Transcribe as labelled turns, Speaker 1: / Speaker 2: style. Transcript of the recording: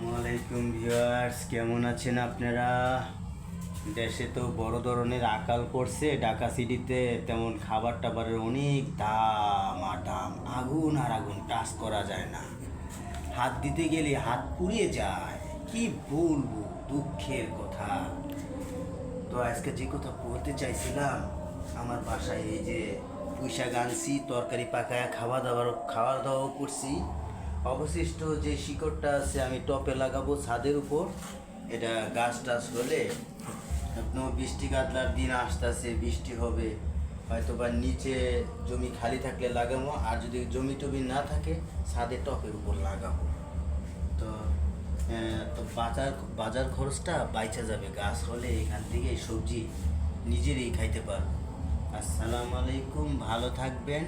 Speaker 1: আসসালামু আলাইকুম ভিউয়ার্স, কেমন আছেন আপনারা? দেশে তো বড় ধরনের আকাল পড়ছে। ঢাকা সিটিতে তেমন খাবার টাবারের অনেক দাম আর দাম, আগুন আর আগুন, টাচ করা যায় না। হাত দিতে গেলে হাত পুড়িয়ে যায়। কি বলবো, দুঃখের কথা। তো আজকে যে কথা বলতে চাইছিলাম, আমার বাসায় এই যে পুঁইশাক আনছি, তরকারি পাকায় খাওয়া দাওয়াও করছি। অবশিষ্ট যে শিকড়টা আছে আমি টপে লাগাবো ছাদের উপর। এটা গাছ টাছ হলে আপনার বৃষ্টি কাতলার দিন আসতেছে, বৃষ্টি হবে, হয়তো বা নিচে জমি খালি থাকলে লাগাবো, আর যদি জমি টমি না থাকে ছাদের টপের উপর লাগাবো। তো তো বাজার খরচটা বাইচা যাবে, গাছ হলে এখান থেকে সবজি নিজেরই খাইতে পারবো। আসসালামু আলাইকুম, ভালো থাকবেন।